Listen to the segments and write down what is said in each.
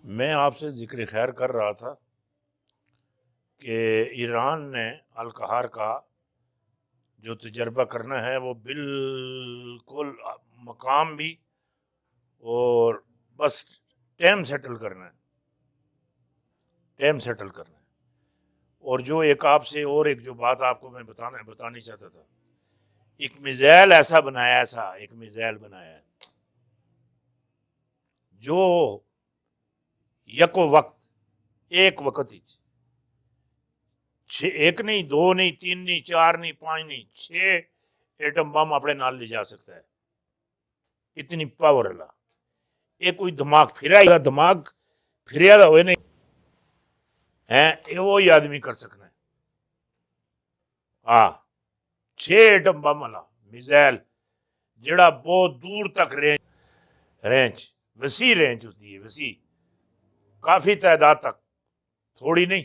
मैं आपसे ज़िक्र खैर कर रहा था कि ईरान ने अल-कहार का जो तजर्बा करना है वो बिल्कुल मकाम भी और बस टाइम सेटल करना है, टाइम सेटल करना है। और जो एक आपसे और एक जो बात आपको मैं बतानी चाहता था, एक मिज़ाइल ऐसा बनाया, ऐसा एक मिज़ाइल बनाया है जो यको वक्त एक वक्त ही एक नहीं, दो नहीं, तीन नहीं, चार नहीं, पांच नहीं, 6 एटम बम अपने नाल ले जा सकता है। इतनी पावर वाला ये कोई दिमाग फिरा, दिमाग फिरिया हो नहीं है, ये वो ही आदमी कर सकना है। हाँ, 6 एटम बम वाला मिसाइल जड़ा बहुत दूर तक रेंज वसी रेंज उसकी है, वसी काफी तादाद तक, थोड़ी नहीं।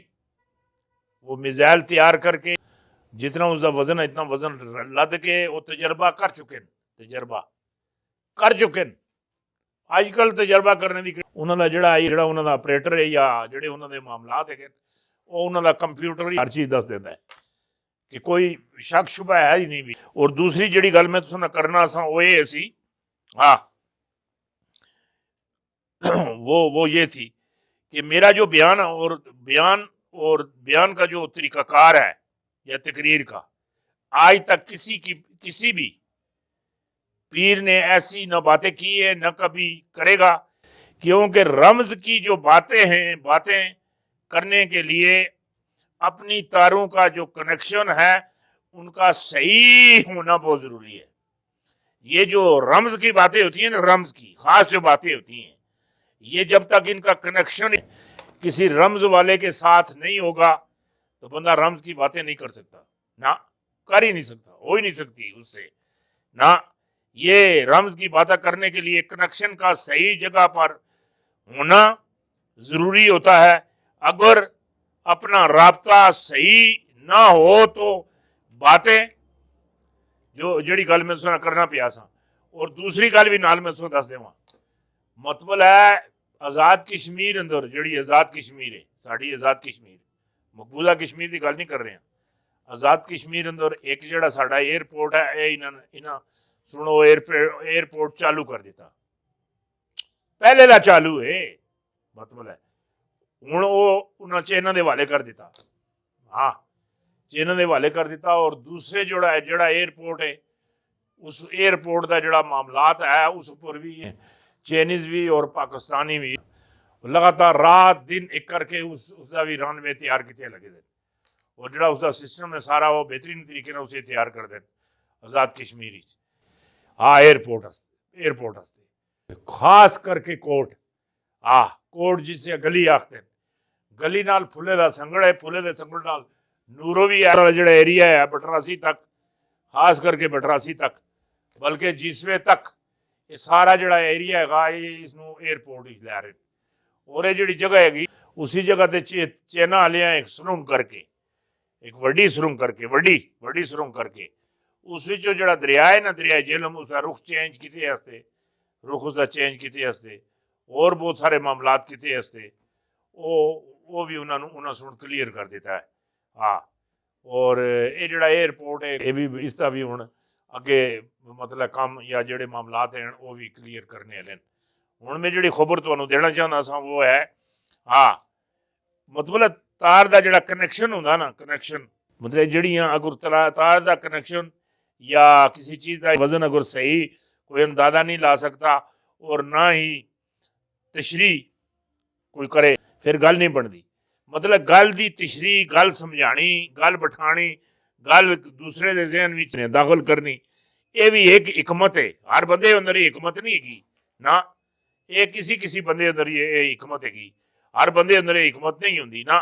वो मिसाइल तैयार करके जितना उसका वजन है इतना वजन लद के वो तजर्बा कर चुके हैं, तजर्बा कर चुके हैं। अजकल तजर्बा करने की उन्होंने ਜਿਹੜਾ ਉਹਨਾਂ ਦਾ ਆਪਰੇਟਰ ਹੈ ਜਾਂ ਜਿਹੜੇ ਉਹਨਾਂ ਦੇ ਮਾਮਲਾਤ ਹੈਗੇ ਉਹ ਉਹਨਾਂ ਦਾ ਕੰਪਿਊਟਰ ਹੀ ਹਰ ਚੀਜ਼ ਦੱਸ ਦਿੰਦਾ ਹੈ कि कोई शक शुबा है ही नहीं भी। और दूसरी जड़ी गल मैं तुम करना सा वो ये सी, हाँ वो ये थी कि मेरा जो बयान और बयान का जो तरीकाकार है या तकरीर का, आज तक किसी भी पीर ने ऐसी न बातें की है न कभी करेगा, क्योंकि रमज की जो बातें हैं, बातें करने के लिए अपनी तारों का जो कनेक्शन है उनका सही होना बहुत जरूरी है। ये जो रमज की बातें होती है ना, रमज की खास जो बातें होती हैं, ये जब तक इनका कनेक्शन किसी रमज वाले के साथ नहीं होगा तो बंदा रमज की बातें नहीं कर सकता, ना कर ही नहीं सकता, हो ही नहीं सकती उससे ना। ये रमज की बातें करने के लिए कनेक्शन का सही जगह पर होना जरूरी होता है। अगर अपना राब्ता सही ना हो तो बातें जो जड़ी गल मैं तुम करना पिया सा। और दूसरी गल भी नाल मैं तुम दस देवा, मतलब है आजाद कश्मीर अंदर जड़ी आजाद कश्मीर है, साड़ी आजाद कश्मीर, मकबूजा कश्मीर की गल नहीं कर रहे हैं। आजाद कश्मीर अंदर एक जड़ा साडा एयरपोर्ट है, इन्होंने सुनो एयरपोर्ट चालू कर दिता, पहले का चालू है, मतलब है ਹੁਣ ਉਹ ਉਹਨਾਂ ਚੀਨਾਂ ਦੇ ਹਵਾਲੇ ਕਰ ਦਿੱਤਾ। हाँ, चीना के हवाले कर दिता। और दूसरे जोड़ा एयरपोर्ट है, उस एयरपोर्ट का जोड़ा मामलात है उस पर भी चाइनीज भी और पाकिस्तानी भी लगातार रात दिन एक करके उसका भी रनवे तैयार किए लगे थे। और जोड़ा उसका सिस्टम है सारा वो बेहतरीन तरीके उसे तैयार कर दें आज़ाद कश्मीर। हाँ, एयरपोर्ट खास करके कोर्ट, हाँ कोर्ट जिसे गली आखते हैं, गली नाल फुले का संगड़ है, फुले के संगड़ नाल नूरो भी जो एरिया है बटरासी तक, खास करके बटरासी तक, बल्कि जिसवे तक ये सारा जो एरिया है इसनों एयरपोर्ट ही लै रहे। और ये जी जगह हैगी उसी जगह ते चाइना वाले एक सुरंग करके, एक वड्डी सुरंग करके, वड्डी सुरंग करके उस जो दरिया है ना, दरिया झेलम, उसका रुख चेंज किते, रुख उसका चेंज किते और बहुत सारे मामलात किते वो भी उन्होंने सुन क्लीयर कर दिता है। हाँ, और ये जोड़ा एयरपोर्ट है ये भी इसका भी हूँ अगे मतलब कम या जोड़े मामलात हैं वो भी क्लीयर करने वाले। हूँ मैं जी खबर तुम्हें देना चाहता सा वो है, हाँ मतलब तार का जोड़ा कनैक्शन होंगे ना, कनैक्शन मतलब जड़ियाँ अगर तार का कनैक्शन या किसी चीज़ का वजन अगर सही कोई अंदाजा नहीं ला सकता और ना ही तशरी कोई करे फिर गल नहीं बनती। मतलब गल की तशरी, गल समझानी, गल बिठानी, गल दूसरे के जहन में दाखिल करनी, ये भी एक हिकमत है। हर बंदे अंदर ये हिकमत नहीं हैगी ना, ये किसी बंदे अंदर ये हिकमत हैगी, हर बंदे अंदर ये हिकमत नहीं होंगी ना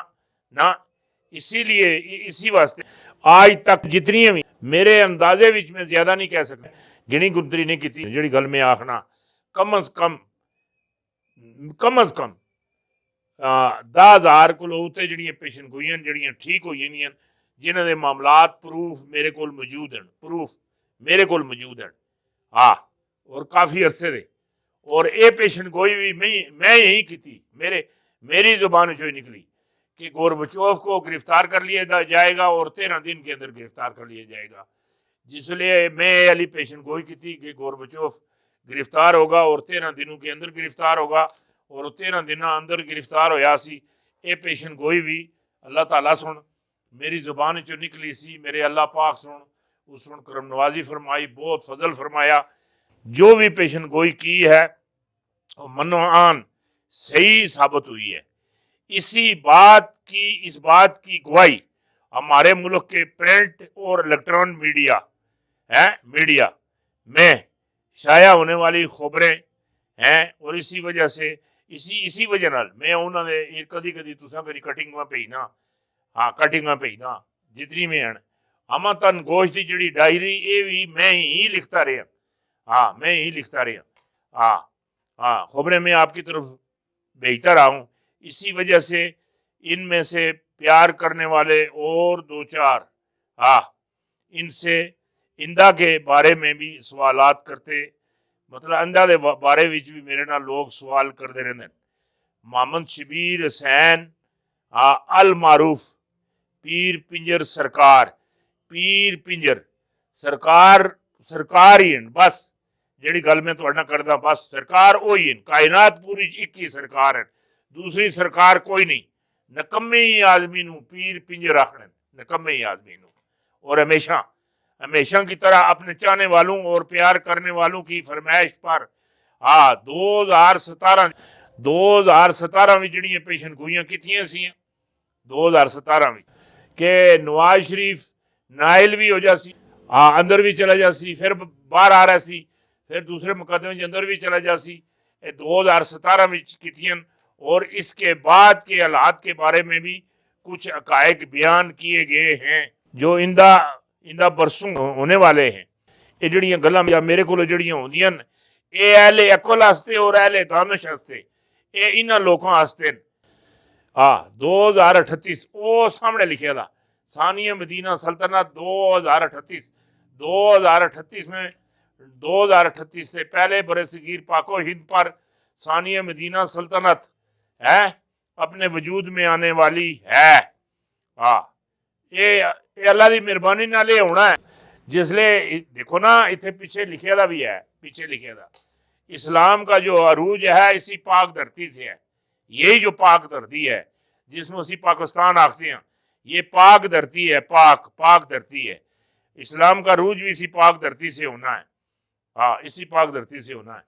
ना। इसीलिए इसी वास्ते आज तक जितनी भी मेरे अंदाजे विच मैं ज्यादा नहीं कह सकता, गिनी गुनतरी नहीं की जी गल मैं आखना, कम अज कम 10,000 को उत्ते जड़ियाँ पेशन गोइयां जड़ियाँ ठीक हो जानियां जिन्हों के मामलात प्रूफ मेरे को मौजूद हैं, प्रूफ मेरे को मौजूद हैं। हाँ, और काफ़ी अरसे दे اور اے پیشن گوئی بھی میں یہی کی تھی، میری زبان جو نکلی کہ گوربچوف کو گرفتار کر لیا جائے گا اور 13 دن کے اندر گرفتار کر لیا جائے گا، جس لیے میں علی پیشن گوئی کی تھی کہ گوربچوف گرفتار ہوگا اور 13 دنوں کے اندر گرفتار ہوگا، اور 13 دن اندر گرفتار ہویا سی اے پیشن گوئی بھی اللہ تعالیٰ سن میری زبان چو نکلی سی، میرے اللہ پاک سن اس سن کرم نوازی فرمائی، بہت فضل فرمایا، جو بھی پیشن گوئی کی ہے منوعان صحیح ثابت ہوئی ہے۔ اس بات کی گواہی ہمارے ملک کے پرنٹ اور الیکٹران میڈیا میں شائع ہونے والی خبریں ہیں، اور اسی وجہ سے اسی وجہ نال میں انہوں نے کدی تساں کدی کٹنگ میں پہنا جتنی میں ہیں اما تن گوشت دی جڑی ڈائری اے بھی میں ہی لکھتا رہا خبریں میں آپ کی طرف بھیجتا رہا ہوں۔ اسی وجہ سے ان میں سے پیار کرنے والے اور دو چار ان سے اندہ کے بارے میں بھی سوالات کرتے، مطلب اندہ دے بارے وچ بھی میرے نال لوگ سوال کرتے رہتے ہیں۔ محمد شبیر حسین المعروف پیر پنجر سرکار ہی ہیں، بس جیڑی گل میں تھوڑا کردا بس سرکار وہی ہیں، کائنات پوری ایک ہی سرکار ہے، دوسری سرکار کوئی نہیں۔ نکمے ہی آدمی نو پیر پنجر آخر، نکمے ہی آدمی نو، اور ہمیشہ کی طرح اپنے چاہنے والوں اور پیار کرنے والوں کی فرمائش پر 2017 میں جڑیاں پیشن گوئیاں کتنی سی 2017 میں کہ نواز شریف نائل بھی ہو جاسی، اندر بھی چلا جاسی، پھر باہر آ رہا سی، پھر دوسرے مقدمے کے اندر بھی چلا جاسی، 2017 میں کتنی، اور اس کے بعد کے حالات کے بارے میں بھی کچھ حقائق بیان کیے گئے ہیں جو اندہ برسوں ہونے والے ہیں۔ یہ جڑیاں گلاں میرے کو جڑیاں ہوندیاں اے اہل عقل واسطے اور اہل دانش واسطے، اے انہاں لوکاں واسطے 2038 او سامنے لکھیا تھا ثانیہ مدینہ سلطنت 2038 میں 2038 سے پہلے برصغیر پاک و ہند پر ثانیہ مدینہ سلطنت اپنے وجود میں آنے والی ہے۔ یہ اللہ دی مہربانی نال یہ ہونا ہے، جس لئے دیکھو نا اتنے پیچھے لکھیا دا بھی ہے، اسلام کا جو عروج ہے اسی پاک دھرتی سے ہے، یہی جو پاک دھرتی ہے جس میں اسی پاکستان آختے ہیں، یہ پاک دھرتی ہے، پاک دھرتی ہے، اسلام کا عروج بھی اسی پاک دھرتی سے ہونا ہے، اسی پاک دھرتی سے ہونا ہے۔